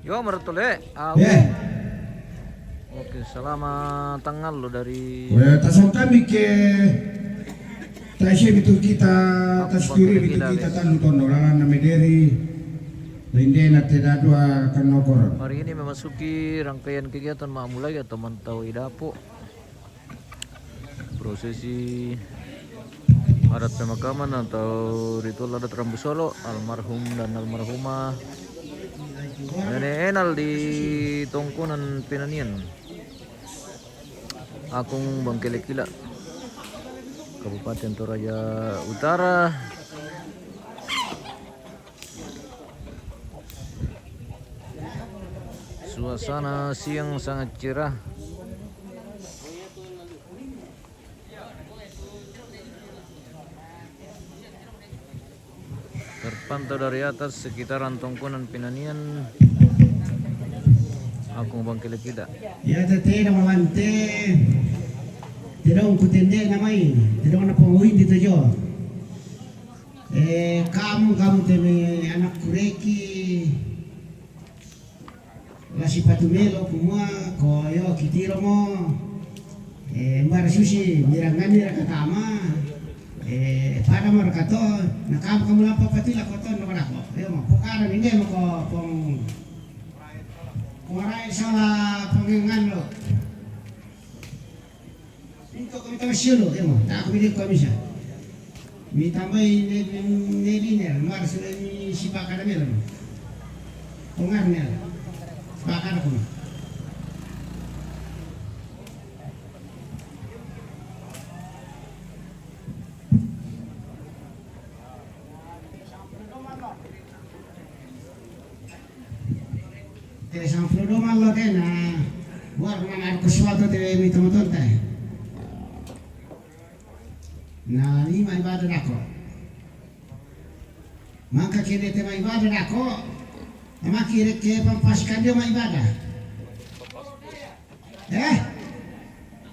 Yo mertole. Ya, Oke, selamat tanggal lo dari tasok kami ke tasya bitu kita taskuri bitu kita tanu tondolan na mederi linde na tedadua kanokor. hari ini memasuki rangkaian kegiatan Ma'amulai atau Mantau Idapo. Prosesi adat pemakaman atau ritual adat Rambu Solo almarhum dan almarhumah Nenek Enal di Tongkonan Pinanian Akung Bangkelekila Kabupaten Toraja Utara. Suasana siang sangat cerah. Terpantau dari atas sekitaran Tongkonan Pinanian Akung Bangkelekila. Ya tete na mamante. Tidak kutende namai, tidak na penguin dito jo. Kamu teme anak kureki. Lasi patumelo kumua koyo kitiro mo. Mbara susi mirangani rakakama. Pada marakato nakam kamu lapa patila koton no kanako. Yo mo pokara ninge mo ko pong kumaray salah pengengan lo. Ito kami tayo silo, mo. Tak kami dito kami siya. Mi tambay neliner, mar sila mi sipaka na nila. Pungar nila. Sipaka na ko. Sa flodo malo din na war man ako suwato te mi tumatonta. Na lima ibadah ako. Maka kira te may ibadah ako. Ama kira ke pampaskan dia may ibadah.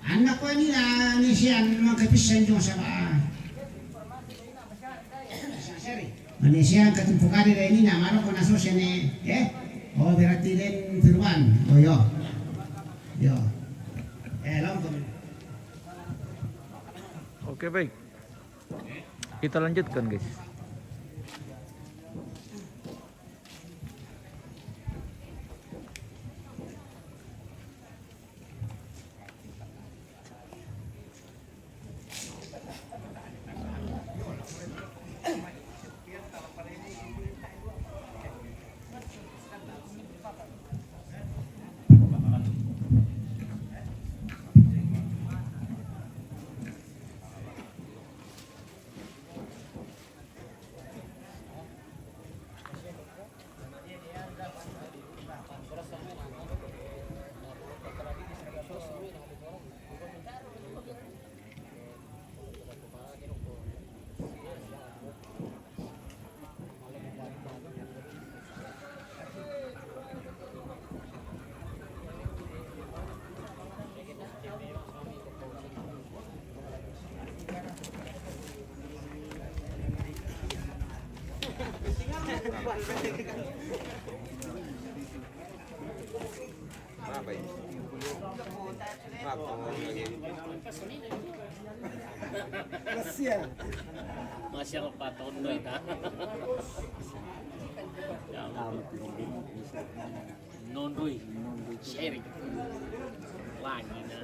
Anak ko ni na ni siyan makapisan yung sa Ani siyan katumpukari na ini na maro ko na sosya ni oh berarti din firman. Oh yo. Lang ko. Oke, baik. Kita lanjutkan, guys. Masya Allah patut duit ha. Non duit, sharing lagi na.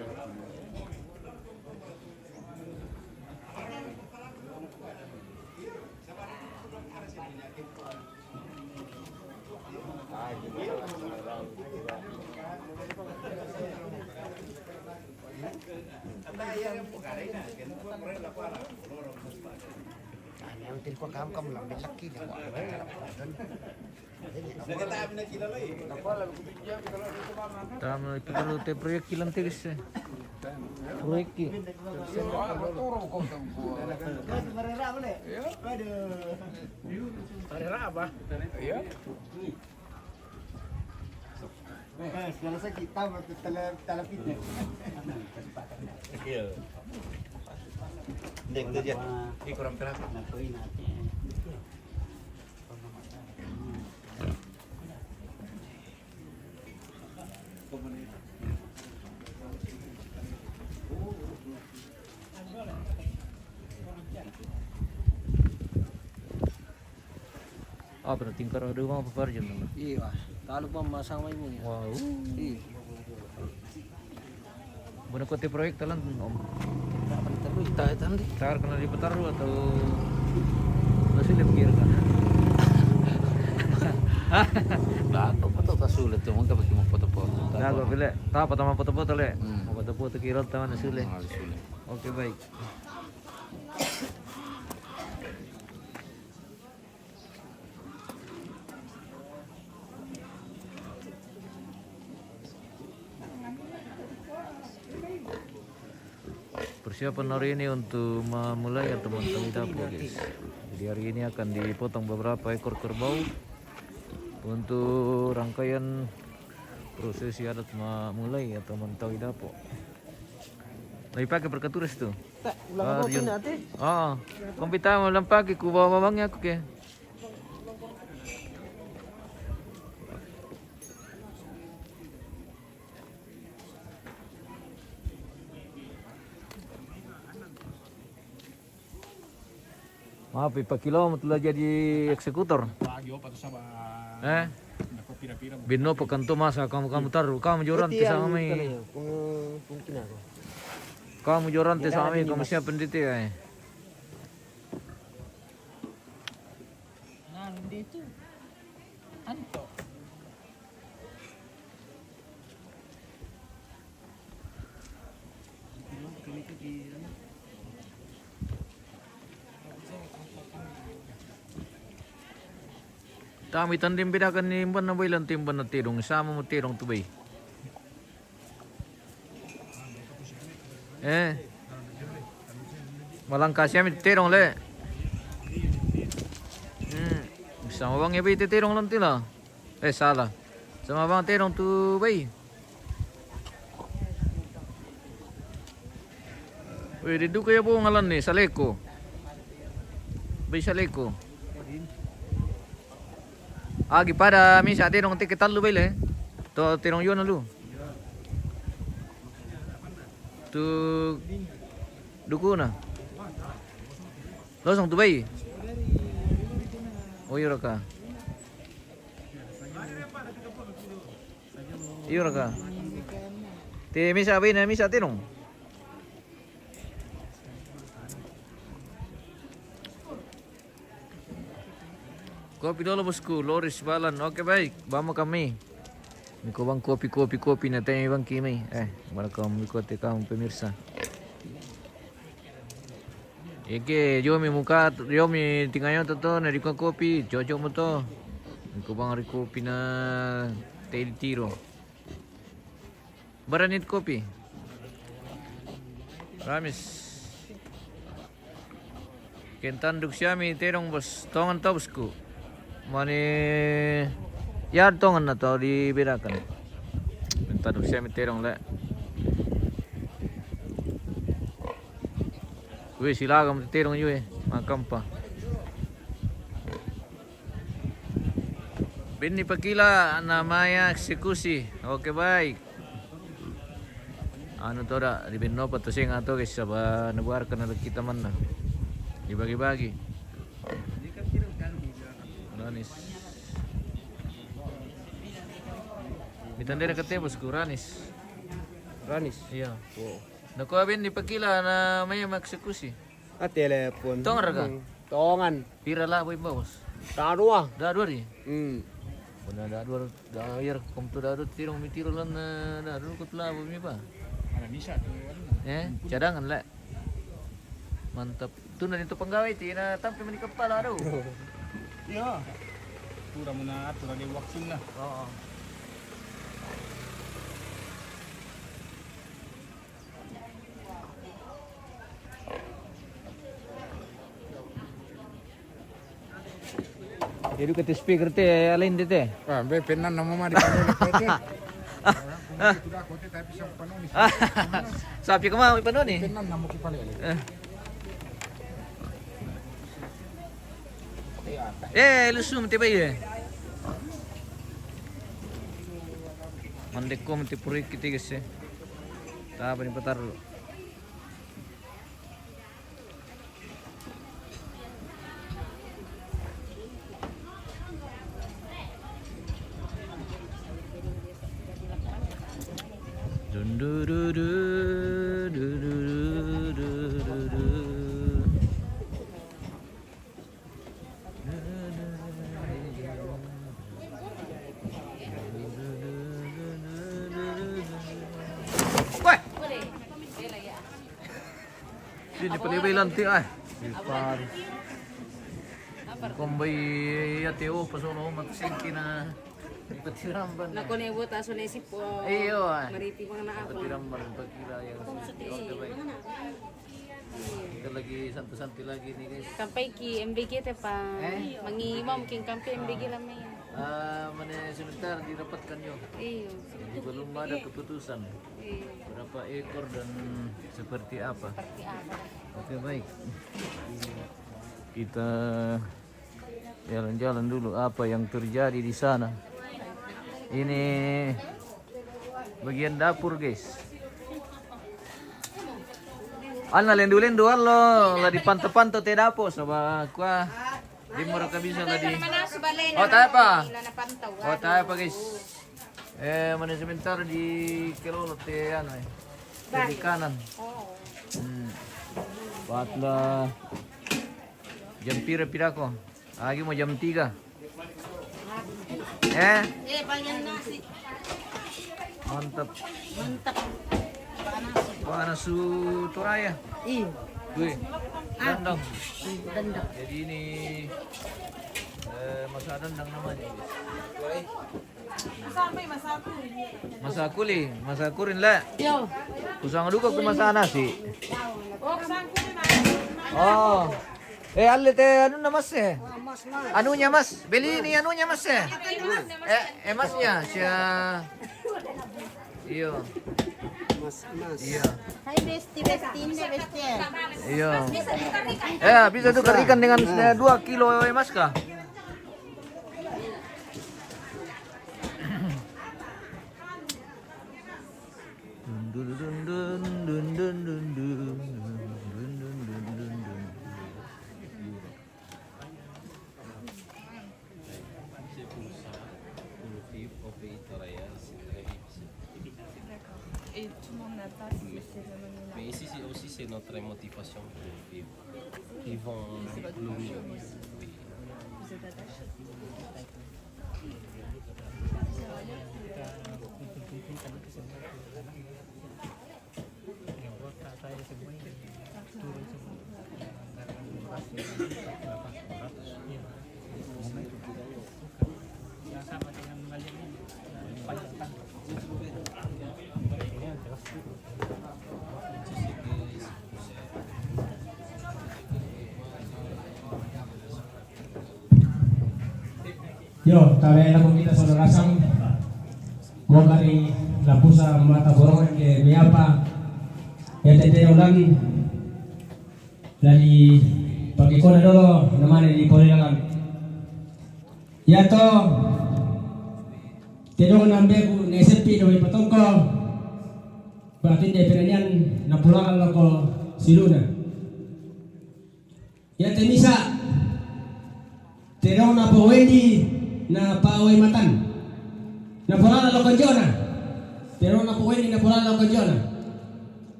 Yang tin ko kamu lang laki di ko. Tama kita lo te proyek kilan tiris. Proyek ki. Parera apa? Iya. Sekarang saya kita televisi. Iya. Dek tu dia. Ini kurang keras. Ah, pernah tingkar ada mga paparjan naman. Iya, kalau memasang ibu ya. Wow. Iya. Muna ko ti proyek talan om. Terus tahu tadi. Tar kena di petaru atau nasilip kira ka. Dato pa to sulit to mga kapag mo foto-foto. Nago pila. Ta patama foto-foto le. Hmm. Mo foto-foto kira taman nasule. Sulit. Oke baik. Persiapan hari ini untuk memulai atau teman-teman dapur guys. Jadi hari ini akan dipotong beberapa ekor kerbau untuk rangkaian prosesi adat memulai atau mentau dapur. Lagi pakai perkaturis tuh. Ulang apa pun nanti? Oh, kompita mo lang pagi ku bawa mamangnya aku ke. Maaf, Pak Kilo telah jadi eksekutor. Bino pekanto masa kamu taruh kamu joran te sama mi. Kamu joran te sama mi kamu siap penditi ya. Nah, itu. Anto. Tami tandim bedakan ni ban na bailan timban na tirong sama mo tirong tubay. Malangkas siya tirong le. Sama bang yabi tirong lang tila. Salah. Sama bang tirong tubay. Uy, dito kaya po ngalan ni Saleko. Bay Saleko. Agi pada misa tirong tikital lu baile. To tirong yun lu. Tu duku na. Losong tu bay. Oh iya ka. Iya ka. Ti misa bay na misa tirong. Kopi dulu bosku, Loris Balan. Oke baik, bawa kami. Miko bang kopi na tayo bang kimi. Mana kamu ikuti kamu pemirsa. Ike, yo mi muka, yo mi tinggalnya to na riko kopi, cocok mo to. Miko bang riko kopi na tayo tiro. Baranit kopi. Ramis. Kentanduk siya mi terong bos, tongan to bosku. Mani yar tongan na to di birakan. Minta duk siya miterong le. Wih silagam terong yue makam pa. Bini pakila namanya eksekusi. Oke baik. Anu to da di binno pa to sing ato guys sa nabuarkan na kita man na. Dibagi-bagi. Ranis. Mitandera kate bosku Ranis. Ranis. Iya. Wow. Naku abin dipakila na may maksekusi. Telepon. Tongan raga. Tongan. Pira lah boy bos. Tarua. Dadua ri. Benar Dadua dayar komtu dadua tirong mitiro lan dadua kutla boy pa. Ada bisa tuh. Cadangan le. Mantap. Itu na dito penggawai ti na tampi man kepala daw. Iya. Pura muna atur lagi waktu na. Oo. Jadi kata speaker teh alin dite. Be penan nama mah di Sabi ka ma, paano ni? penan nama kipali. Lusum tiba ya. Mandek ko mati puri kita guys. Ta pa ni patar. Dun, du, du, du, du, du, du, du, du. Wah, sini palibay lanti ay. Kumbay yateo pasono matasingki na patiramban. Nakonebot aso na isip po. Iyo ay. Mariti mga na ako. Patiramban pagkila yang kita lagi santai-santai lagi nih guys. Kampay ki MBG te pa. Mangimam king kampay MBG lamay. Mana sebentar didapatkan yuk. Iyo. Jadi belum ada keputusan Iyo. berapa ekor dan seperti apa. Seperti apa? Oke baik. Kita jalan-jalan dulu apa yang terjadi di sana. Ini bagian dapur guys. Ana lendu-lendu allo, la di panto-panto te dapo sama kwa. Di mura ka bisa la di. Oh, tayo pa. Oh, tayo pa guys. Mana sebentar di kelolo te ano eh. Di kanan. Patla. Jam pira ko. Lagi mau jam 3. Panyan nasi. Mantap. Mantap. Panas su Toraya. Iyo. Wih. Dandang. Dandang. Jadi ini masa dandang namanya. Masakurin lah. Yo. Kusang duka ku masa nasi. Oh. Ale teh anu na mas eh. Anunya mas, beli ini anunya mas eh. Masnya siya. Iyo. Iya. Hai besti besti. Iya. Bisa tukar ikan dengan 2 kilo emas kah? Et tout le monde n'a pas ce phénomène-là. Mais ici c'est aussi c'est notre motivation pour vivre. Ils vont C'est votre nous passion oui. aussi. Vous êtes attaché. Yo, tabe la kita saudara sang mau kari lapusa mata borongan ke miapa ya tete ulang dari pagi kona dolo namanya di polelangan ya to tedong nambe ku nesepi do ipatongko berarti de penanian na pulangan loko siluna ya temisa tedong na powendi na pawai matan na pulala lo kanjona pero na puweni na pulala lo kanjona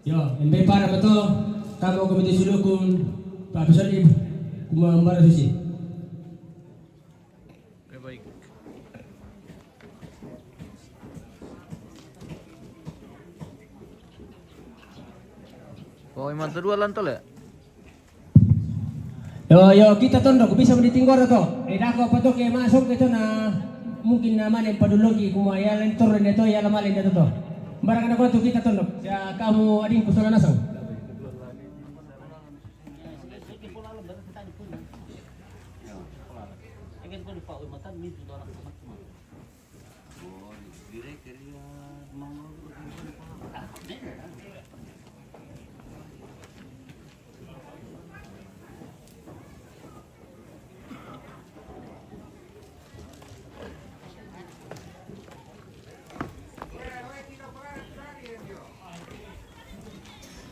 yo embe para beto kamo komite sulukun pa pesali kumambara susi Baik. Oh, iman kedua lantol ya? yo kita tondo ko bisa menitinggor to dako pa to kay masok ito na mungkin naman yung padulogi kumaya lang to rin ito yala malin dito to barang na ko to kita tondo ya kamu ading kusala nasang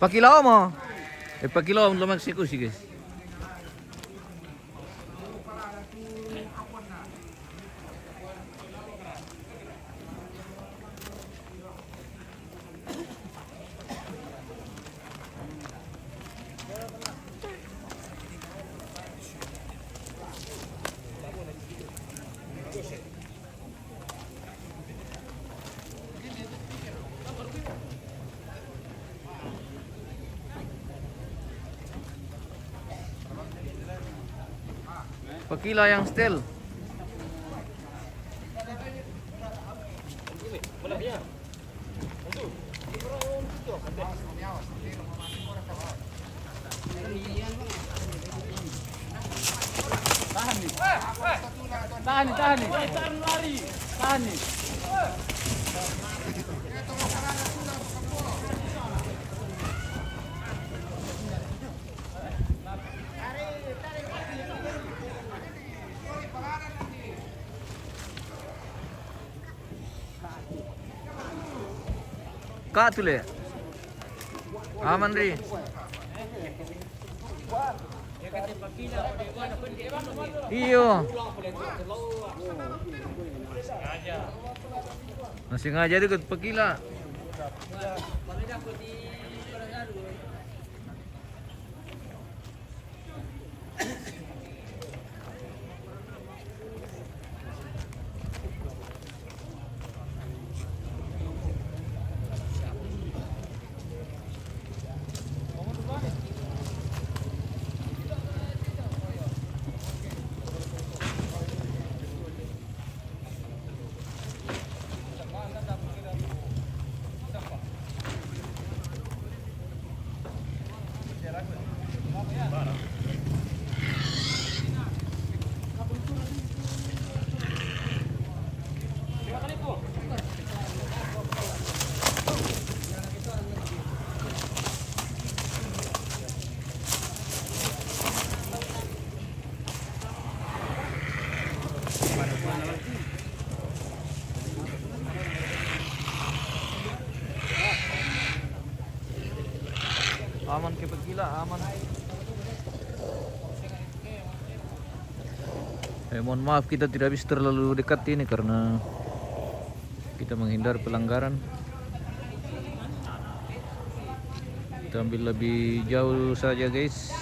Pakilaw mo. Pakilaw mo lamang siku sih guys. Pakila yang steel. Tahan nih. Tahan lari. Tahan nih. Kak tule. Aman ri. Iyo. Masih ngajar ikut Pakila. Aman ke Pakila, aman. Mohon maaf kita tidak bisa terlalu dekat ini karena kita menghindar pelanggaran. Kita ambil lebih jauh saja guys.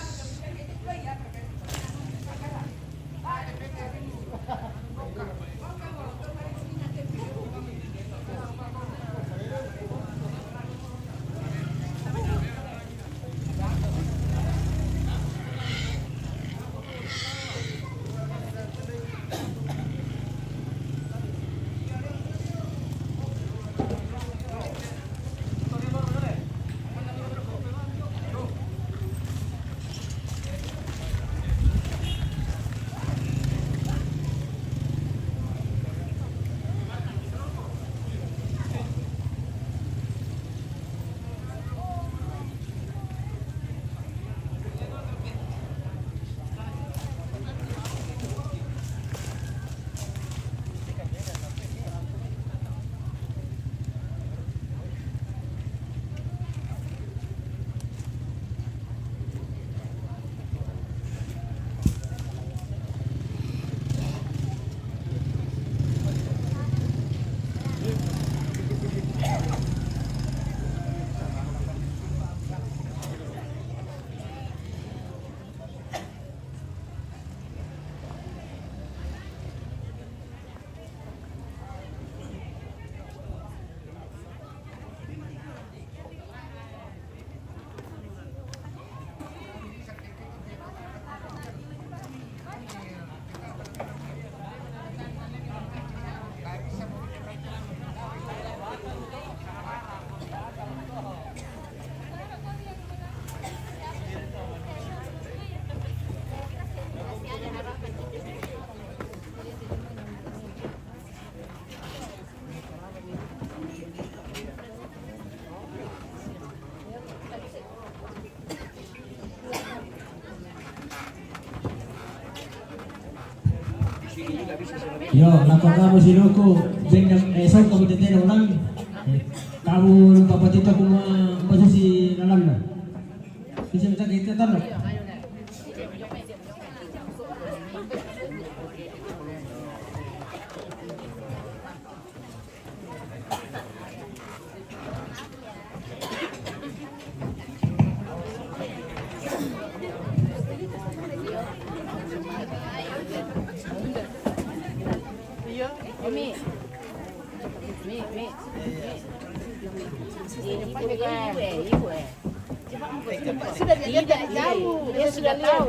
Yo, lapor kamu si Loko, bendang esok kamu teteh ulang. Kamu bapak kita kuma masih si dalam dah. Bisa minta kita tanah. Sudah dia tahu, dia sudah tahu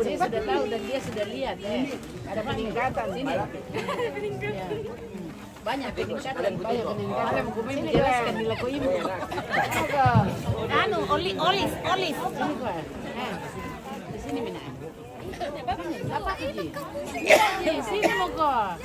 dan dia sudah lihat. Ada peningkatan sini. Ya. Banyak peningkatan. Ada buku ini jelaskan di lagu ini. Anu, olis. Sini Pak. Di sini Mina. Apa ini? Di sini mogok.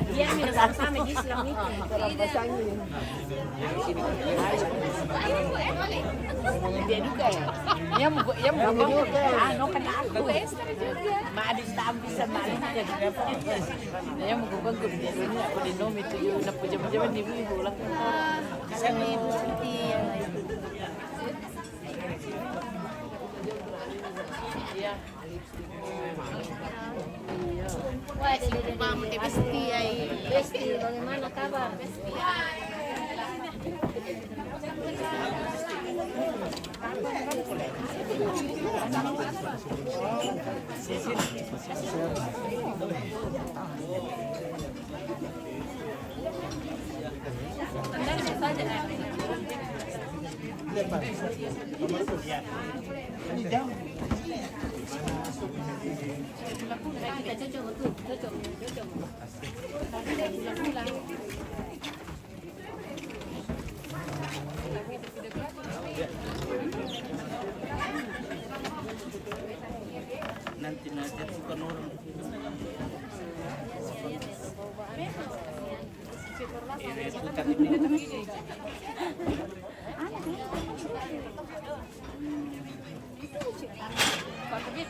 Dia minum sama di Islam itu. Dia juga ya. Dia mau juga. Anu kan aku. Ma ada stamp bisa balik juga. Dia mau gue bangkit dia ini aku di nom itu na pujam-pujam di ibu lah. Kami seperti ya. Wah, di Besti, bagaimana kabar Besti? Nanti bukan orang. Pak Kabit.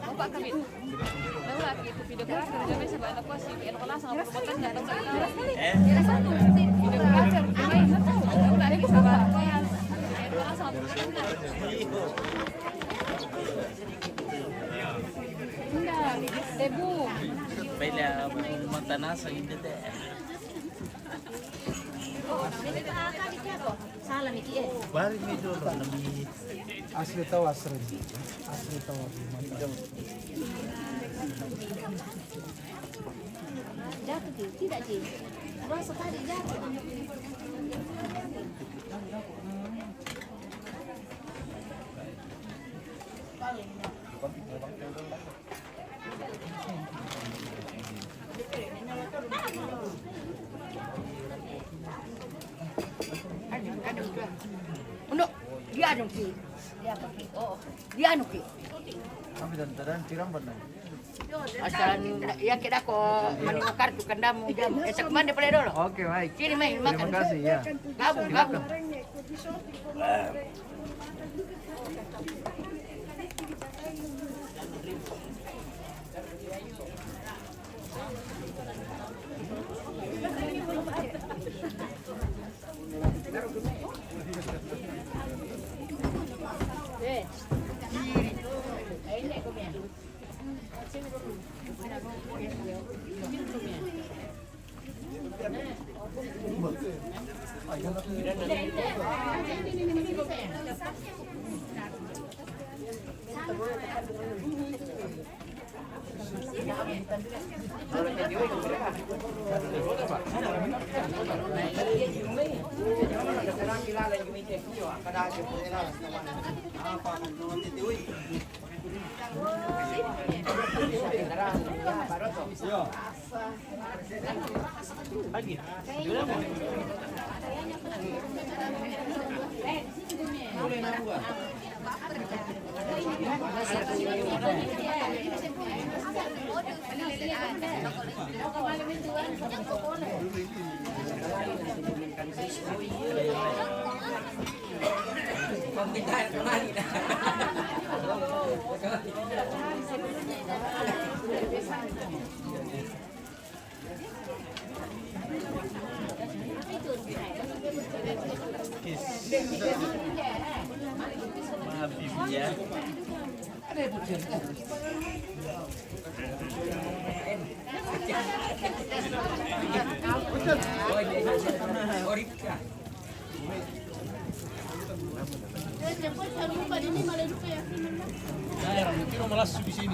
Oh Pak Kabit. Tahu lah itu video call kerjanya sebanyak apa sih? Yang olah sama perbuatan datang ke kita. Video call kerjanya tahu lah ini sama apa yang olah sama perbuatan. Enggak, debu. Pwede matanasa hindi deh. Salah nih Ki. Bari mi dulu nabi. Asli tahu asli. Asli tahu. Jatuh Ki, tidak Ki. Rasa tadi jatuh. Untuk dia anu Ki. Dia apa Ki? Oh, dia anu Ki. Kami dan tiram benar. Asal ya kita kok menerima kartu kandamu jam. Esok mana pada dulu. Oke, baik. Sini main makan. Terima kasih ya. Gabung.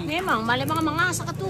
Memang, mali mga mangasa ka to.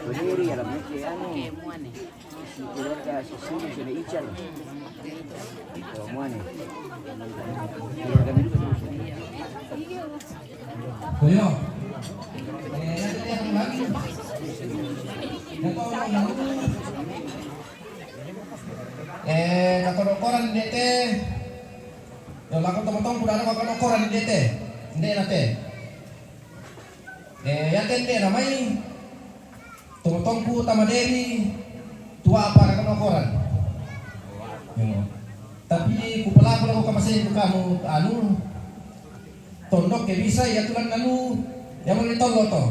Berdiri ya lah, si keluarga si sini sudah ical. Oh, mana? Koyo. Nakonokoran dete. Yo lakon teman-teman kuda ada nakonokoran dete. Inde nate. Yatende namai. Tunggu tamaderi tua apa nakonokoran. Tapi kupala ko lang kapasay ko kamu anu tondok ke bisa ya tulan anu yang mau ditolong to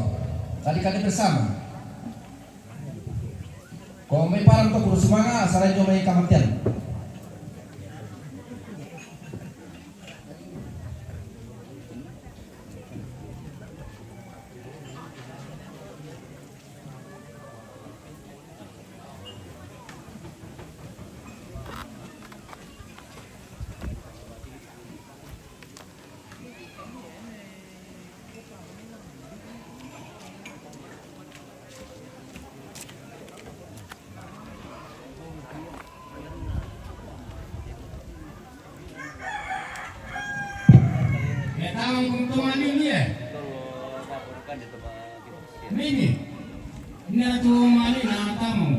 kali-kali bersama. Kau may parang to kurus mga saray nyo may kamatian. Tawang kumtungan ini ya? Ini ada tuh mali na tamu.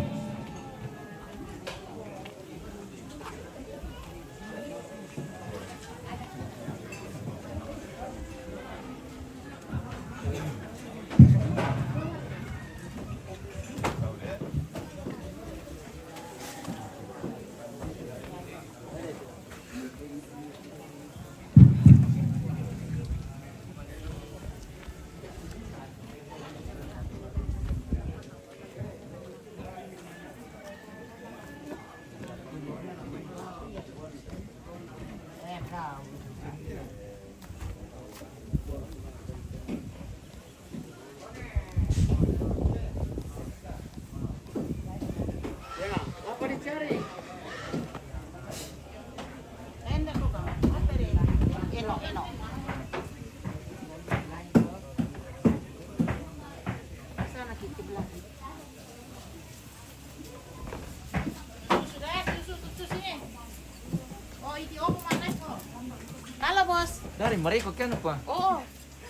Halo bos. Dari Mariko kan apa? Oh,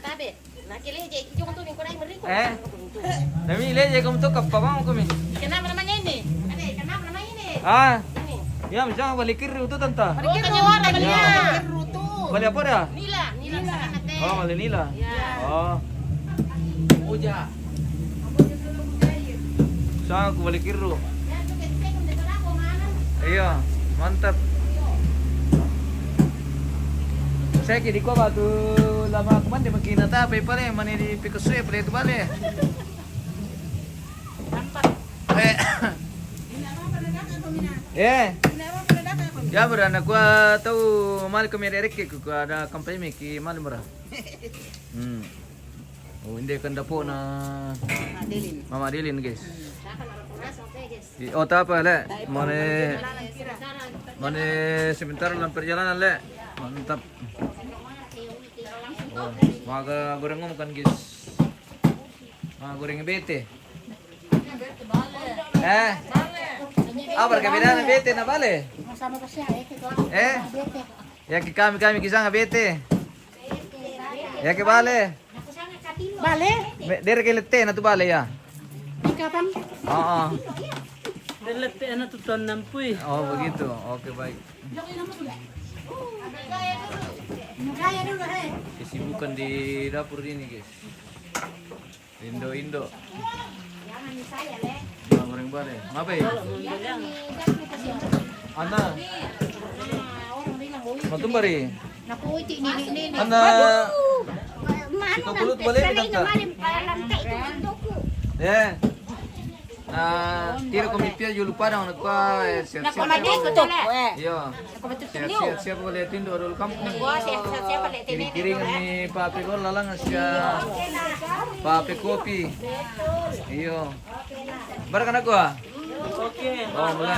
tabe. Nakileje, kita untuk nih kurang mereka. Nami leje kamu tuh kappa mau kami. Kenapa namanya ini? Ade, kenapa namanya ini? Ah, Ini. ya jangan balik kiri itu tanta. Balik kanyawara kalian. Balik apa dah? Nila, nila sana teh. Oh, balik nila. Ya. Oh. Uja. Saan aku balik kiri. Ya, tuh kita udah kenapa mana? Iya, mantap. Saya kiri ko ba tu lama ko man di makina ta pa pare mani di pikuswe pare tu bale. Ya bro, anak gua tahu mal ke merek ke gua ada kampanye me ki mal bro. Oh, hindi kan dapo na Mama Dilin guys. Oh, tapa le. Mane sebentar lang perjalanan le. Mantap. Oh, maga goreng kan guys. Goreng bete. Apa perbedaan bete na bale? Sama pa siya, Ya que kami kisah bete. Ya que vale. Bale? Dari que lete na tu bale ya. Kapan? Oo. Lelete na to ton nampuy. Oh, begitu. Oke, baik. Kesibukan di dapur ini, guys. Indo. Goreng bale. Ngapa ya? Ana. Matumbari. Naku, ini. Ana. Ito kulut bale kita. Eh. Tiro kami pia yo lupa na ko siap. Iya. Siap boleh tindo dulu kampung. Kiri-kiri ni papi ko lalang siya. Papi kopi. Iyo. Bara kana ko. Okay. Oh, wala.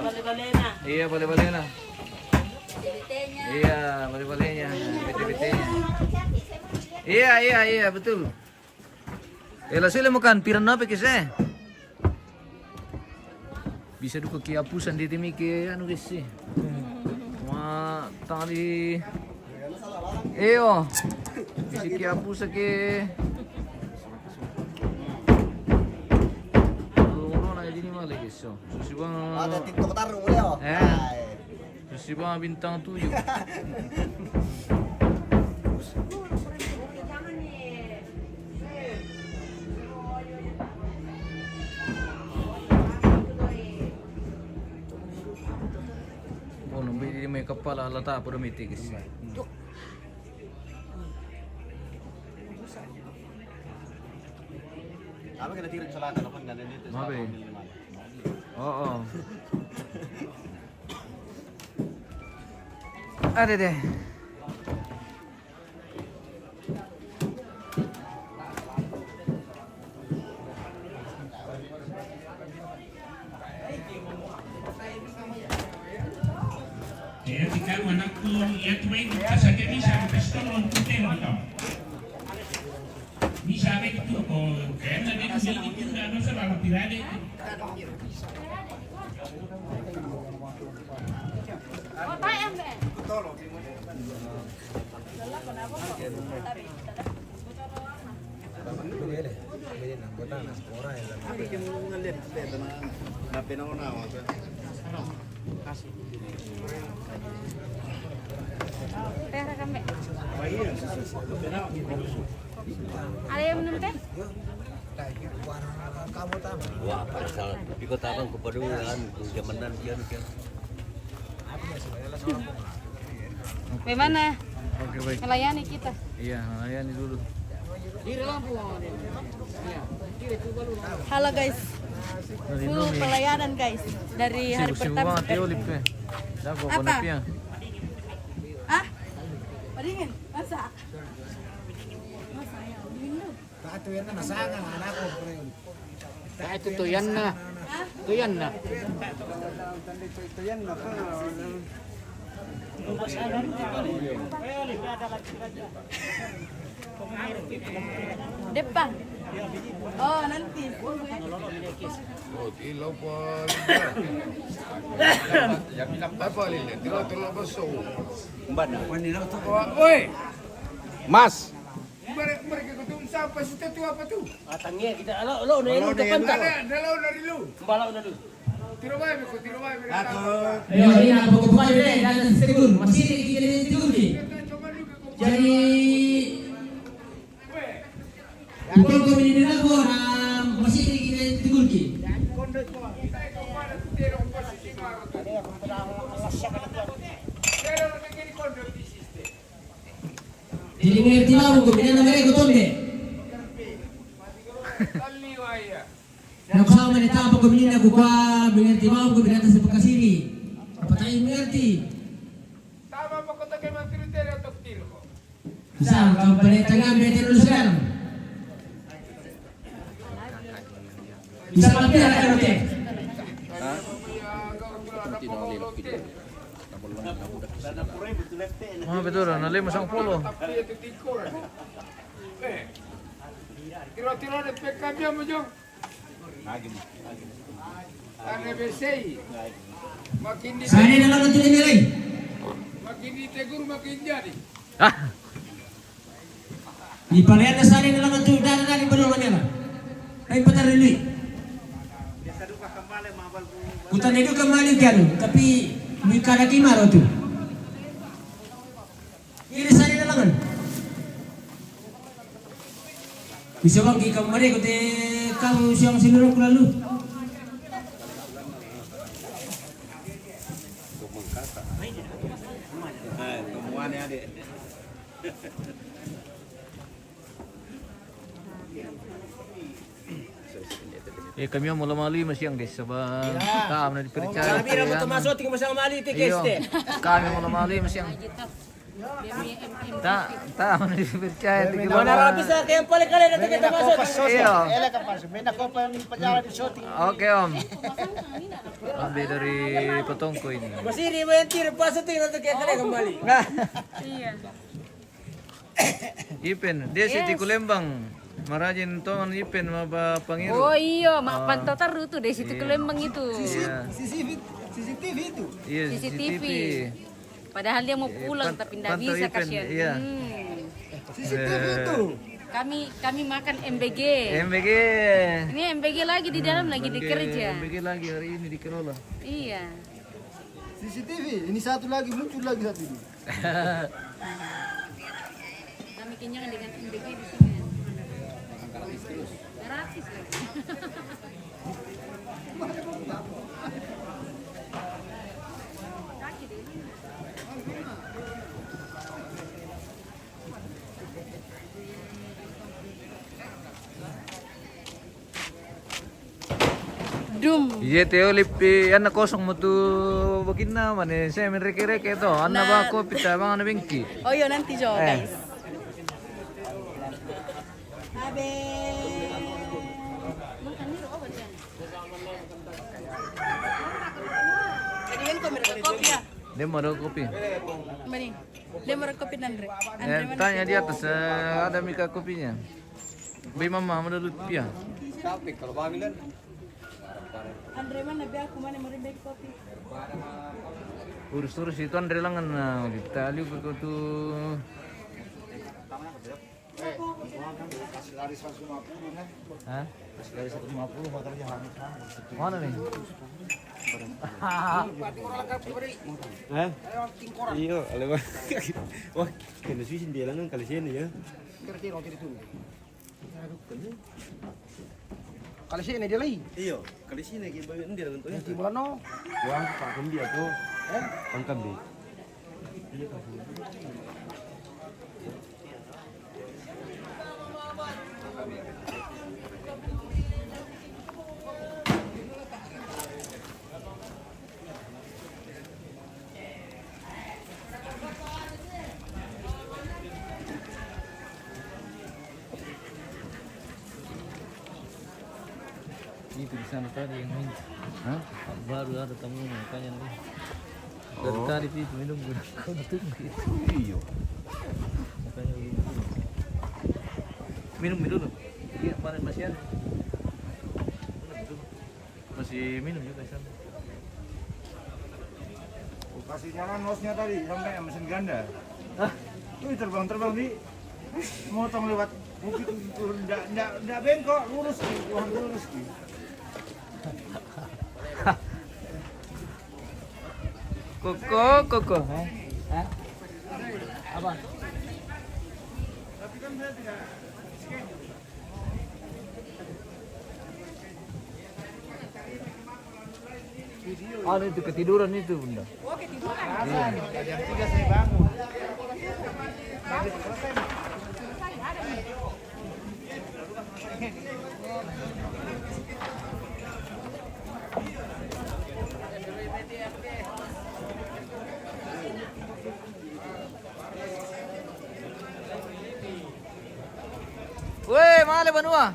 Bale-bale na. Iya, bale-bale na. Iya, bale-balenya. Bete-betenya. Iya, betul. Sila makan piran apa kisah? Bisa duka ki apusan di timi ki anu guys sih. Tali. Iyo. Bisa ki apusan ki. Corona ini malah guys. Susibang. Ada TikTok taruh boleh oh. Susibang bintang 7. May kepala lata pada miti guys. Kami kena tiru ke selatan, apa nggak ada itu? Mabe. Oh. Ada deh. Kamu anakku ya tuh itu saja bisa pistol untuk tembak kau. Bisa begitu kok karena dia sini itu nggak selalu tirade. Teh rekam be. Ada yang minum teh? Wah, pasal pikir tabang kepaduan zamanan dia kan. Bagaimana? Oke, baik. Melayani kita. Iya, melayani dulu. Halo guys, full pelayanan guys dari hari pertama. Banget ya Olip ya. Dapat Apa? konopnya. Ah? Paringin? Masa? Itu tuyan na. Tuyan na. Depan. Oh, nanti. Ilaw pa. Apa lili? Tilo baso. Oi. Mas. Mereka ketemu siapa sih itu apa tuh? Atangnya kita lo na ilo depan ta. Dalaw na rilo. Balaw na dulu. Tiro ba be? Ayo, ini apa kau deh? Dan setegun masih di setegun ni. Jadi bukan kau ini dah kau masih di setegun ki. Jadi mengerti lah kau bila nak mereka kau deh. Nak kau mana tahu kau bila nak kau mengerti lah kau bila atas bekasiri. Apa tak ini Misal kamu balik tengah bete dulu sekarang. Bisa lebih ada roti. Betul, nali masang polo. Tiro-tiro de pe cambiamos yo. Ane besei. Makin di Saya dalam nanti nilai. makin di tegur makin jadi. Di palihan na sana dalam nanti dari penolong nila. Ay patarili. Kutan itu kembali kan, tapi luka lagi maro tu. Ini sana dalam. Bisa bang kembali kute kamu siang sinurok lalu. Kami yang mula-mali masih yang guys, sebab kami nak dipercaya. Sabi ra mo tumasot tingin masang mali ti keste. Kami mula-mali masih yang tak mana dipercaya. Mana rapi sa kaya pala kali na tingin tumasot. Iya. Ela kapal, may nakopa yung pajara di shooting. Oke om. Ambil dari petongko ini. Masiri mo yung tiro pasot tingin na kaya kali kembali. Iya. Ipen, dia si Kulembang. Marajin toman Ipen maba pangiru. Oh iya, mak pantau taruh tuh dari situ ke Lembang itu. Iya. CCTV itu. Iya, CCTV. Padahal dia mau pulang tapi tidak pantau bisa Ipen, kasihan. iya. CCTV itu. Kami makan MBG. MBG. Ini MBG lagi di dalam lagi dikerja. MBG lagi hari ini dikelola. Iya. CCTV. Ini satu lagi muncul lagi satu ini. Kami kenyang dengan MBG di sini. Gratis lagi. Dum. Iya Teo lipi anak kosong mo tu bagina mana saya mereke-reke to anak ba ko pita bang anak bengki. Oh iya nanti Jo guys. Kopi ya? Dia mau kopi. Mari. Dia mau kopi Andre. Tanya di atas ada mika kopinya. Beli mama mau dulu pia. Andre mana biar aku mana mau beli kopi. Urus-urus itu Andre langan kita liu ke tu. Hah? Dari 150 motornya habis. Mana nih? Iya, lewat. Wah, kena susun dia lang kali sini ya. Kali sini dia lagi. Iya, kali sini kita bawa dia lang tu. Di bulan no. Wah, pakai dia tu. Angkat dia. Itu di sana tadi yang minum. Hah? Baru ada tamu makanya nih. Dari tadi itu minum kau tunggu. Iya. Makanya minum dulu. Iya, kemarin masih ada. Masih minum juga di sana. Kasih jalan hostnya tadi sampai mesin ganda. Tuh terbang di motong lewat bukit itu enggak bengkok lurus lurus. Koko. Hah? Apa? Tapi kan saya tidak Itu ketiduran itu bunda. Oh ketiduran. jam 3 saya bangun. male banua.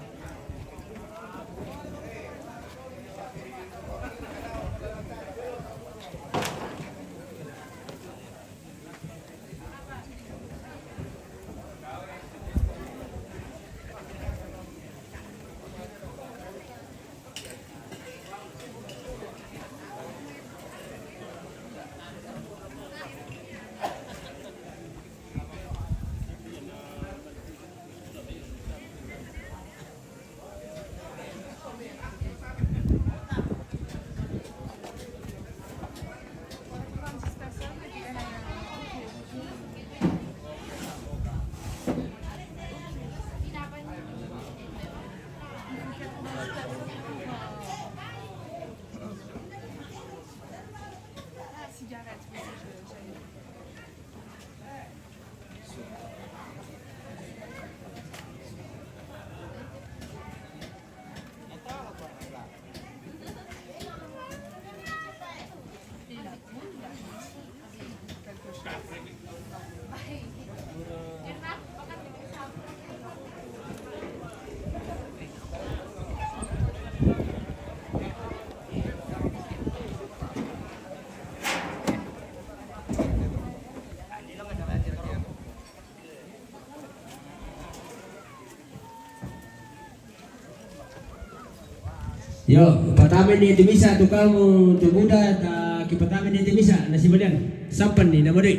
Yo, pertama ni bisa tu kamu tu muda tak pertama ni bisa nasi badan. Sampan ni nama dia.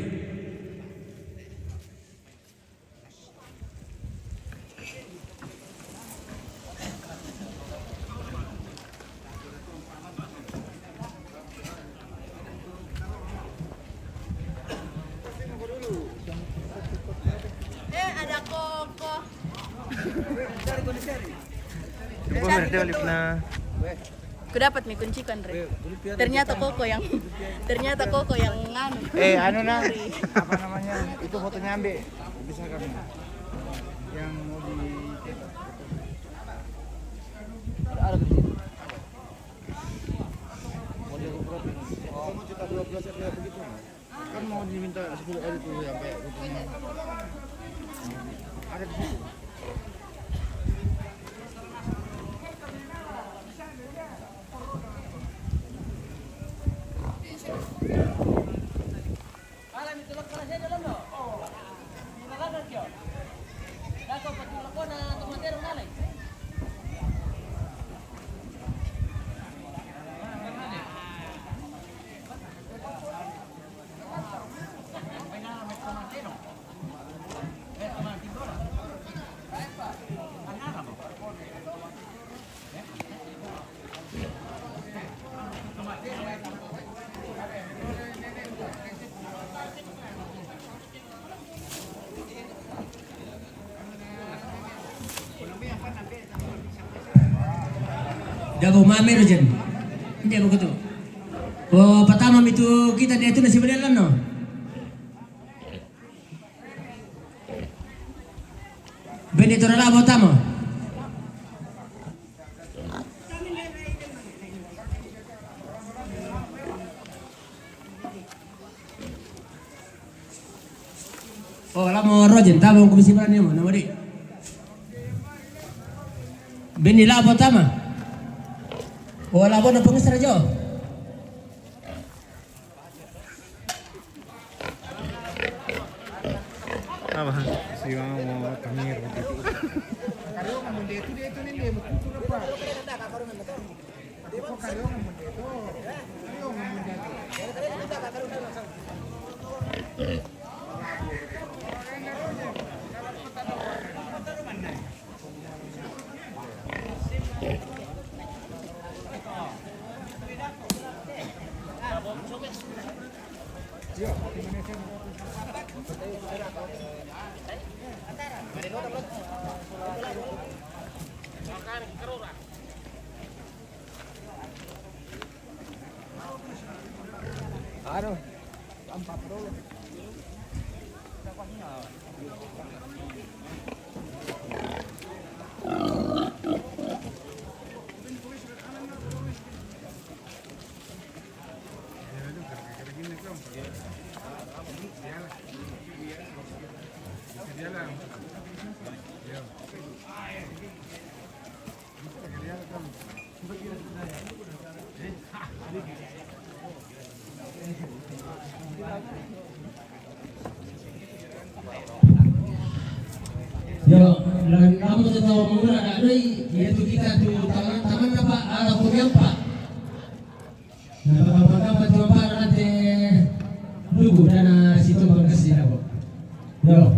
Ada koko. Aku dapat nih kunci kan, Re. Ternyata koko yang nganu. Anu nah, apa namanya? Itu fotonya ambil. Bisa kami. Yang mau di ada di sini. Mau diukur ini. Oh, mau juta 12 ya begitu. Kan mau diminta 10 hari itu sampai fotonya. Ada di situ. Dago mamer jen. Hindi mo to. Oh, pertama itu kita dia itu nasi badan no. Benito rala pertama. Oh, lamo rojen tama komisi badan mo nama dia. Benila pertama. Wala po na pengesar aja. Apa? Si mau kamir begitu. Kalau ngomong dia itu nih dia betul apa? Dia kalau ngomong dia itu, dia ngomong dia itu. Aduh, tampak dulu. Yo, dan kamu tuh tahu menggunakan ada doi, yaitu kita tuh taman apa kuliah pak. Nah, bapak cuma pak nanti lugu dan situ bagasi aku. Yo,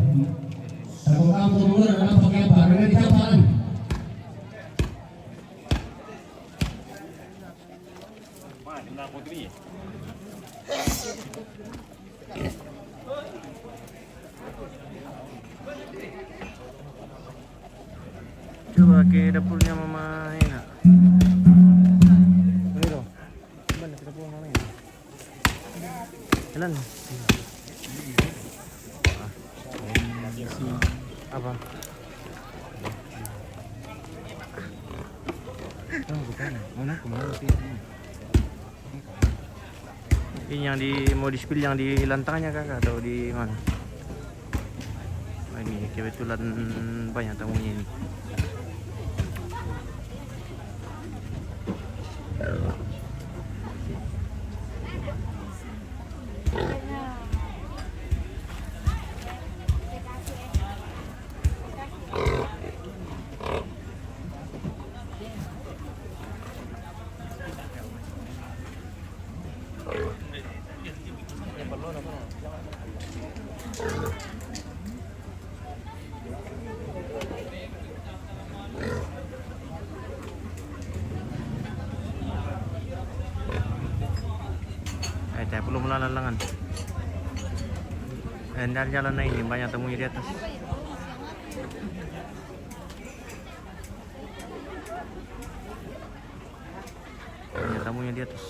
kalau kamu tuh menggunakan apa pakai apa? Dengan di kapalan. Coba ke dapurnya Mama Ina. Ayo, mana ke dapur Mama Ina? Jalan. Apa? Oh, bukan. Mana kemana sih? Ini yang mau di spill yang di lantangnya kakak atau di mana? Oh, ini kebetulan banyak tamunya ini. Saya perlu melalangan. Dan jalan ini banyak temunya di atas. Banyak tamunya di atas.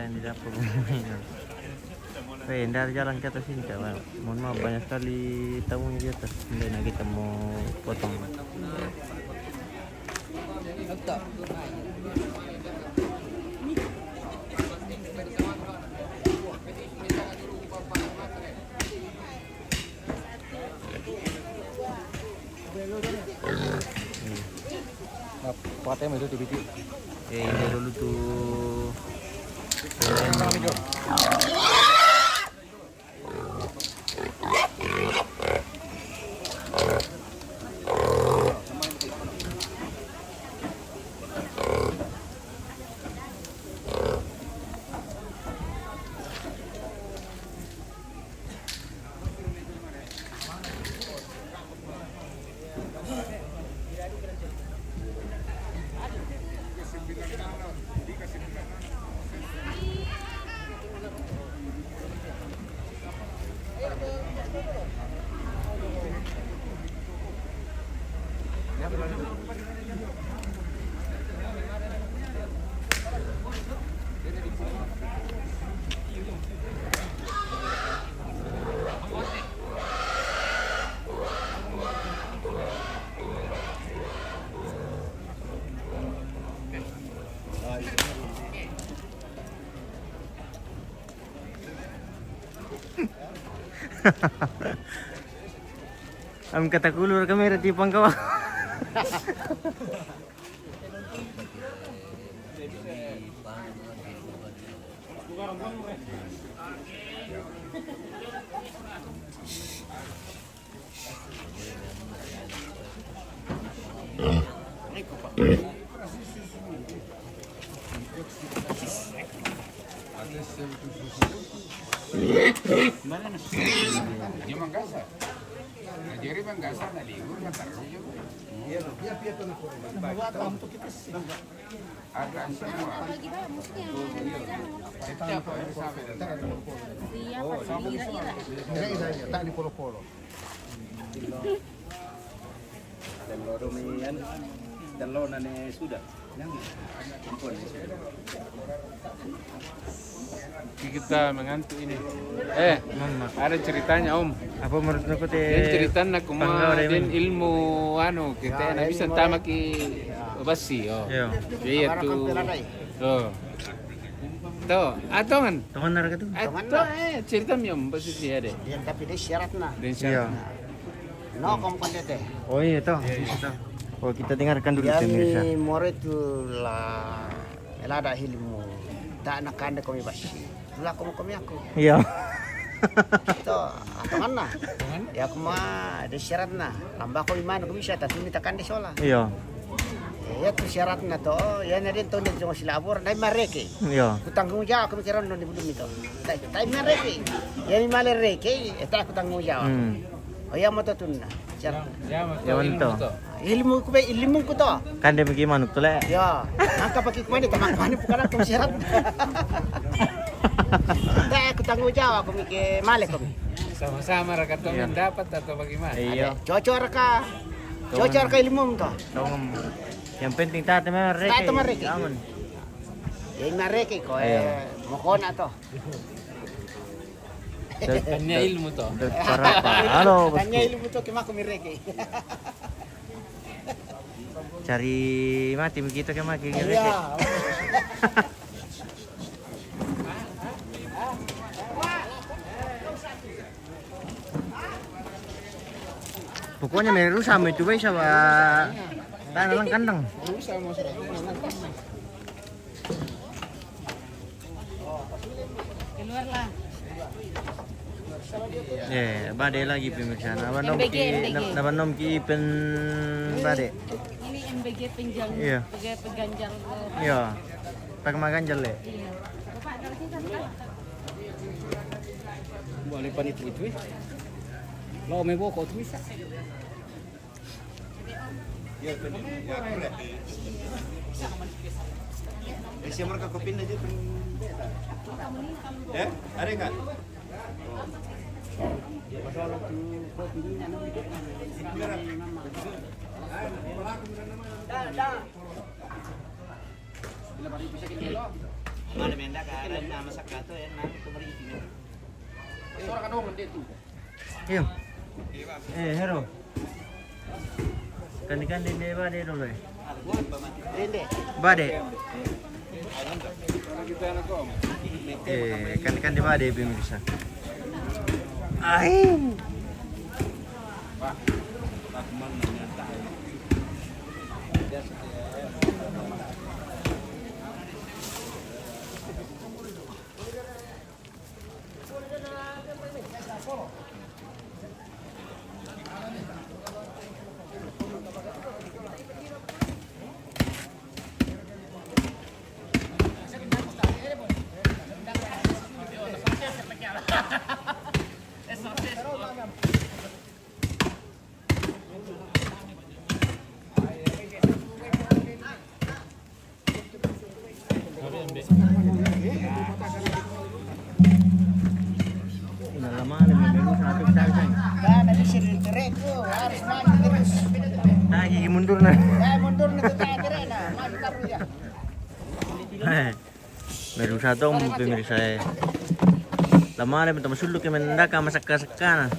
Di dapur dari jalan ke atas ini kawan. Mohon maaf banyak sekali tamunya di atas. Kemudian kita mau potong. Patah itu tiba-tiba. Ini dulu tuh. Am kata kulur kamera di pangkawa. Tak di polo-polo. Dan lo nane sudah. Kita mengantuk ini. Ada ceritanya Om. Apa menurut aku Dan ceritanya kuma dan ilmu kita na bisa tama ki basi Iya tuh. Tuh, atau kan? Teman naraka tuh. Atau cerita mi Om basi dia deh. Yan tapi dia syarat na. Dan syarat. No kompetente. Oh iya toh. Oh kita dengarkan dulu pemirsa. Yani more tu la elada ilmu. Tak nak kanda kami basi. Lah kami aku. Iya. Ito, atangan na. Ya kuma ada syarat na. Lamba ko iman ko bisa tapi minta kanda sola. Iya. Ya tu syarat na to. Ya na din to din sa silabor dai mareke. Iya. Kutanggung jawab kami kiron non dibulum ito. Dai mareke. Ya mi male reke, eta kutanggung jawab. Oh ya mo to tunna. Syarat. Ya manto. Ilmu ko to. Kande bagaimana tuh le? Ya, angka pakai kumani tamang kumani bukan aku syarat. Dai aku tanggung jawab kami ke male kami. Sama-sama raka to dapat atau bagaimana? Iya. Cocor ka. Cocor ka ilmu to. Yang penting tata mereka. Tata mereka. Aman. Yang mereka ko mokona to. Kanya ilmu to. Halo. Kanya ilmu to kemako mereka. Cari mati begitu ke maki Iya. Pokoknya meru sama itu bisa pak. Tanah lang kandang. Keluar lah. Badai lagi pemirsa. Nabanom ki pen badai. Ini MBG penjang. Iya. Peganjal. Iya. Pakai makan jale. Iya. Bapak dari sini kan? Boleh pan itu. Lo me boko tu bisa. Isi mereka kopin aja. Ada enggak? Mana menda ka nama sakato ya nama kumari. Iya. Hero. Kan di badai dulu ya. Rende. Badai. Kan di badai pemirsa. Gigi mundur na. Mundur na tayo dire na. Maju taruh ya. Meron satu pemirsa. Lama na minta masulok kay mendaka masaka-saka na. 1,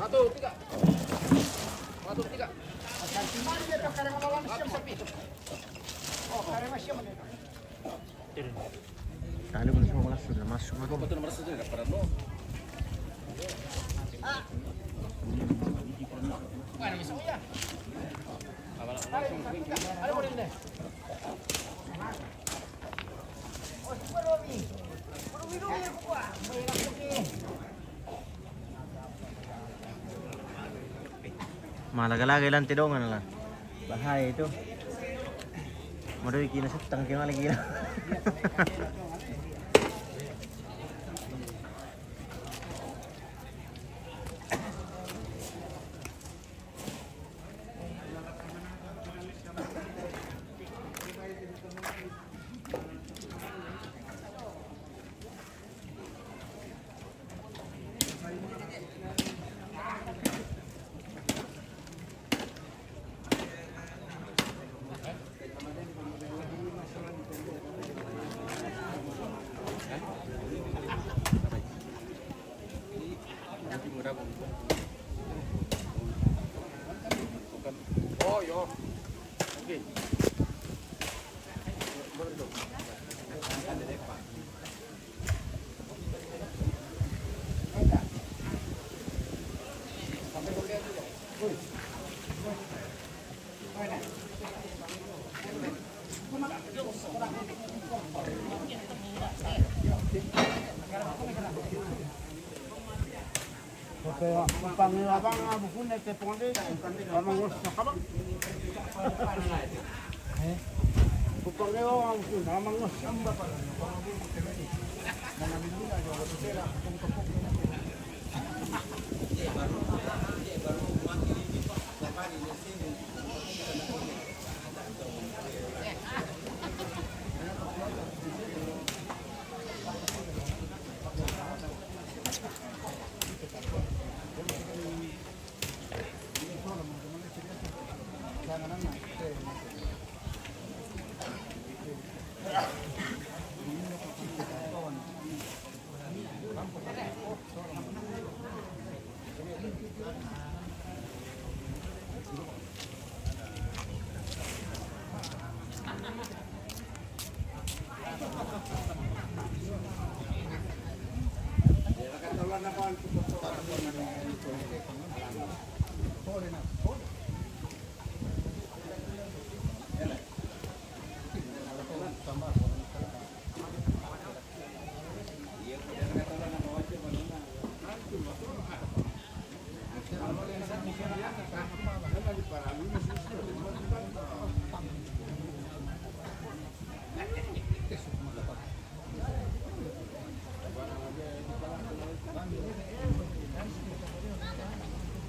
2, 3. 1, 2, 3. Tali ko na semua kelas sudah masuk. Malaga-laga lang tidongan lang. Bahaya itu. Madoy kinasutang kaya lagi na. Kaya pangilabang nga buko na tepong din. Kamang gusto ka ba? Pupangyo ang buko na kamang gusto.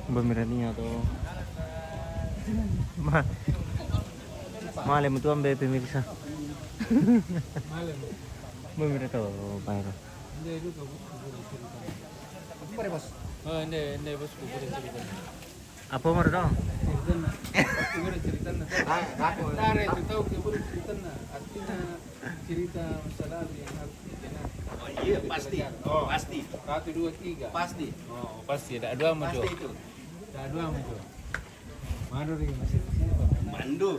Pemiraninya tuh. Malam itu ambil pemirsa. Pemirsa tuh, Pak. Oh, ini bos kubur cerita. Apa mau dong? Kubur cerita. Dari itu tahu kubur cerita. Artinya cerita masa lalu yang harus dikenal. Oh iya pasti. Oh pasti. 1, 2, 3. Pasti. Oh pasti. Ada 2 sama 2. Pasti itu. Ada 2 sama 2. Mandu lagi masih. Mandu.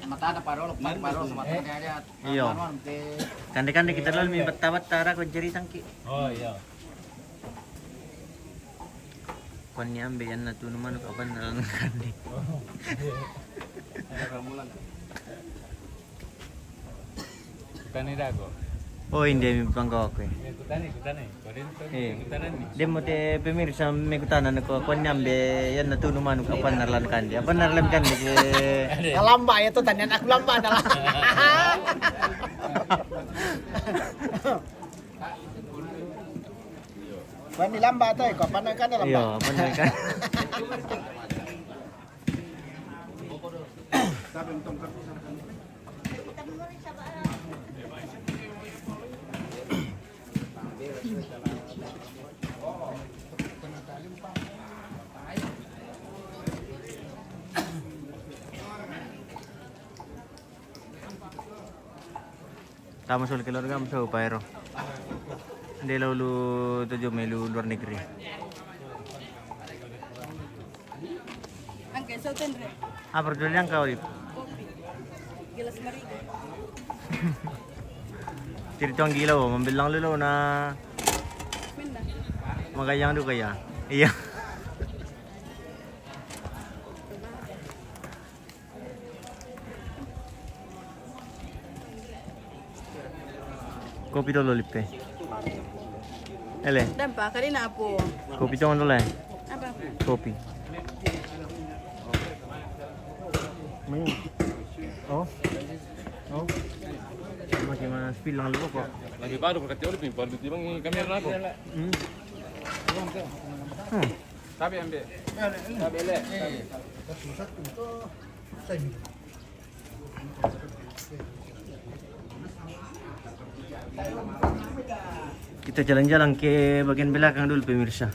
Mata ada parol sama aja. Iya. Kande-kande kita lalu mi bata-bata ko jeri tangki. Oh iya. Kon nyambe yan na tuno manuk apan nalang kande. Ada ramulan. Tani dago. Oh hindi mi panggawa ko eh. Kutani. Kutanan ni. Demo te pemirsa may kutanan ko kon nyambe yan na tuno manuk apan nalang kande. Apan nalang kande ke Kalamba ya tuh tanya aku lamba adalah. Bani lamba tuh, kok panai kan lamba. Iya, apan nalang kande. Tama sul keluarga mo sa Pairo. Hindi laulu tujuh melu luar negeri. Angke sautan re. Apa dulu yang kau itu? Gelas marigo. Tiritong gila oh, membilang lulu na magayang do kaya. Iya. Kopi dulu lipe. Ele. Dampa kanina po. Kopi jangan dulu eh. Apa? Kopi. Oh. Oh. Gimana spill lang lupa kok. Lagi baru berkati ulit nih, baru timbang kamera aku. Sabi ambil. Sabi le. Kita jalan-jalan ke bagian belakang dulu pemirsa.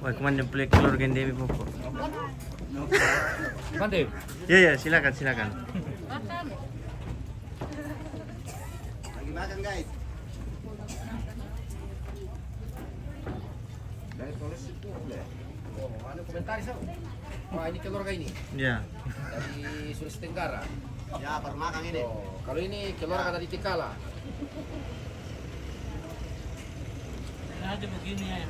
Wah, kemana plek keluarga Dewi pokok. Mantap. Ya, silakan. Lagi makan guys. Dari tulis itu boleh. Oh, ada komentar so. Wah, ini keluarga ini. Ya. Dari Sulawesi Tenggara. Ya, baru makan ini. Oh, kalau ini keluarga dari Tikala. Ada begini ya.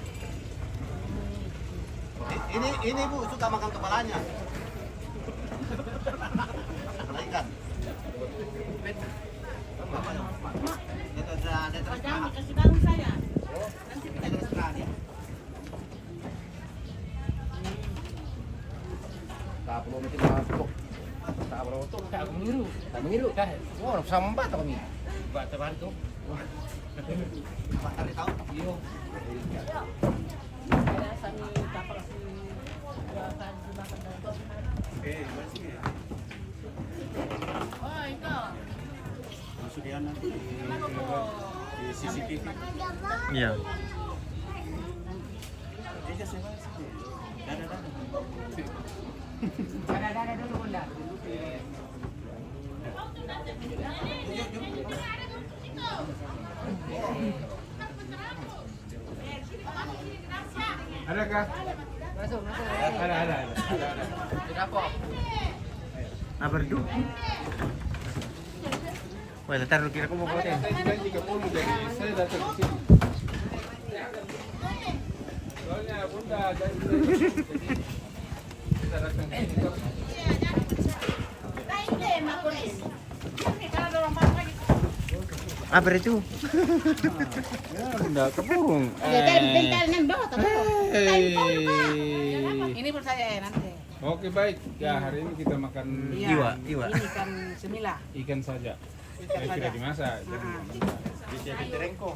Ini Bu suka makan kepalanya. Kepala ikan. Tak perlu mesti masuk. Tak perlu tu tak mengiru. Tak mengiru dah. Wah, sambat kami. Buat tebar tu. Hari tahu. Iyo. Masuk dia nanti di CCTV. Iya. Ada dulu bunda. Adakah? Masuk. Ada. Apa itu? Wah, taruh kira ko mo ko din. Janji ke Pulu jadi saya datang ke sini. Soalnya Bunda janji jadi kita datang ke sini. Apa itu? Ya, Bunda ke burung. Ini pun saya nanti. Oke baik. Ya hari ini kita makan Iwa. Ini ikan semila. ikan saja. Ikan Tidak saja. dimasak. Jadi Bisa diterengko.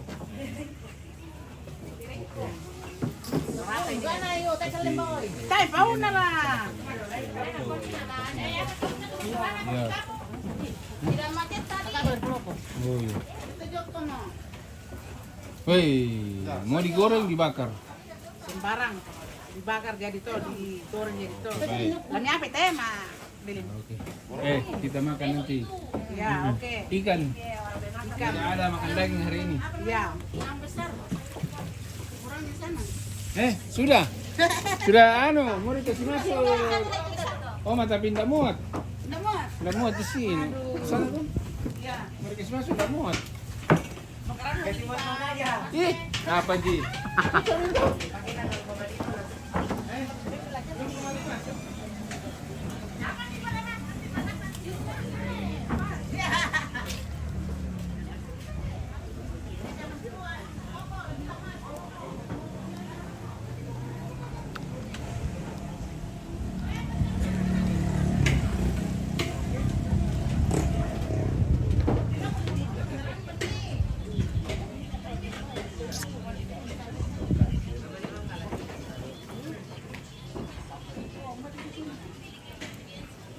Tay, pauna lah. ya. Oh, iya. Woi, mau digoreng dibakar. Sembarang. Dibakar jadi tuh, digoreng jadi tuh. Baik. Lan apa tema? Bilin. Oke. Kita makan nanti. Ya, oke. Ikan. Ikan. Tidak ada makan daging hari ini. Ya. Sudah. Sudah mau dikasih masuk. Oh, mata pinta muat. Tidak muat di sini. Sana tuh. Ya. Mau dikasih masuk tidak muat. Ih, apa Ji?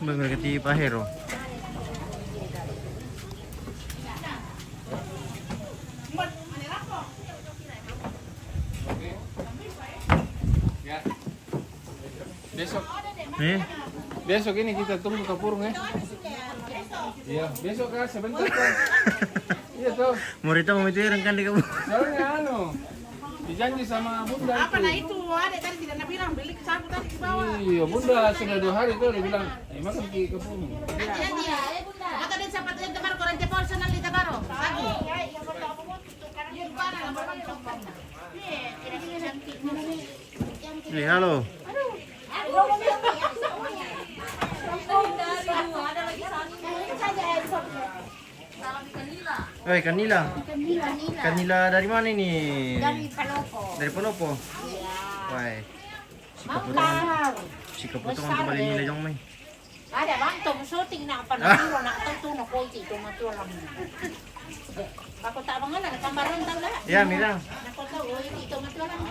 Berarti Pak Hero. Ya. Besok. Besok ini kita tunggu ke Purung ya. Iya, besok kan sebentar kan. Iya tuh. Morita mau itu kan di kamu. Soalnya dijanji sama Bunda Apa nah itu? Ada tadi tidak bilang beli ke sapu tadi di bawah. Iya, Bunda sudah 2 hari tuh dia bilang, makan ke Purung. Kata dia sapat yang tebar koran cepol sana li tabaro. Lagi. Halo. Kanila. Kanila dari mana ini? Dari Palopo. Dari Palopo. Wah. Si keputusan kembali nilai dong mai. Ada bang tong syuting na panahiro na tahu na koi itu matulang. Ako tak bangalan kambaron tahu lah. Ya, Mira. Ako tahu itu matulang.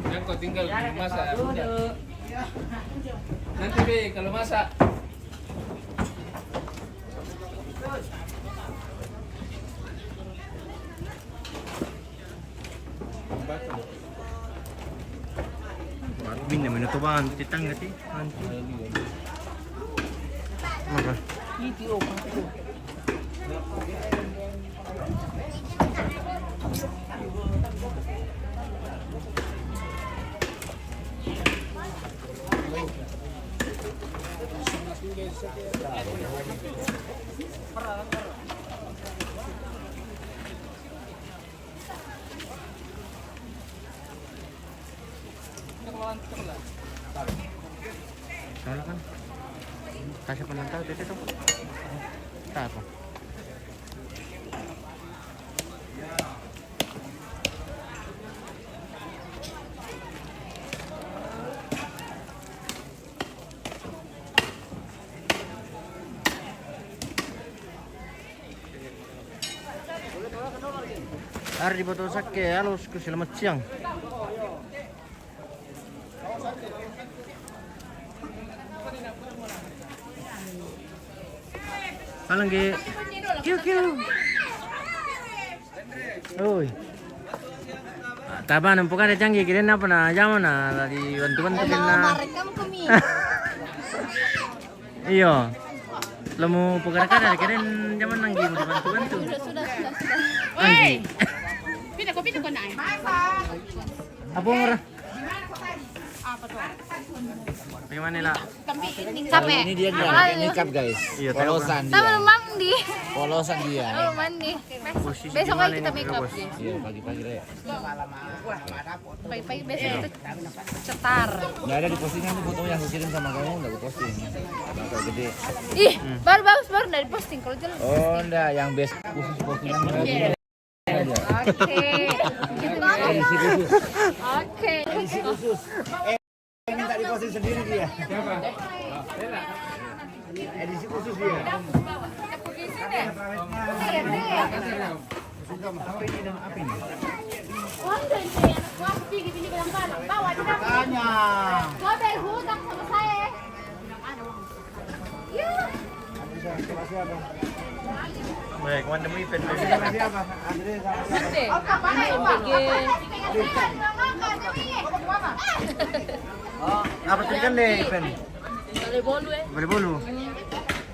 Yang kau tinggal belum masak. Nanti be kalau masak. Minum minuto ba titang gati? Maka. Salah kan? Kasih penantau itu tuh. Tak apa. Hari di Batu Sake, halo, selamat siang. Halo, Ge. Kiu. Oi. Taban, bukan ada canggih, kira apa na zaman na tadi bantu-bantu na. Iya. Lemu bukan ada kira zaman nanggi mau dibantu-bantu. Sudah. Woi. Pindah kok naik. Apa ngora? Apa tuh? Bagaimana lah? Capek. Ini dia nikap guys. Iya, Polosan Sama dia. mandi. Polosan dia. Oh, mandi. Posisi Besok gimana lagi kita ini, make up. Bos? Iya, pagi-pagi deh. Pagi-pagi besok itu cetar. Nggak ada di postingan tuh fotonya aku kirim sama kamu, nggak aku posting. Bakal gede. Ih, baru bagus baru dari posting kalau jelas. Oh, enggak, yang best khusus postingan aja. Oke. Edisi khusus. Oke. Edisi khusus. Minta diposting sendiri dia. Siapa? Edisi khusus dia. Tanya. Kau dari hutang sama saya. Baik, mana mau event? Siapa? Apa tadi kan deh event? Boleh bolu Boleh bolu.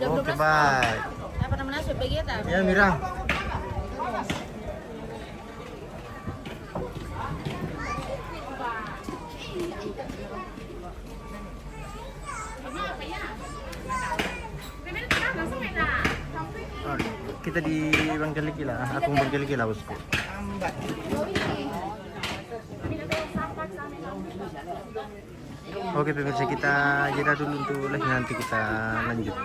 Oke, baik. Apa namanya SPG ta? Ya, Mira. Kita di Bangkalikila, aku Bangkalikila bosku. Oke pemirsa, kita jeda dulu untuk live, nanti kita lanjut.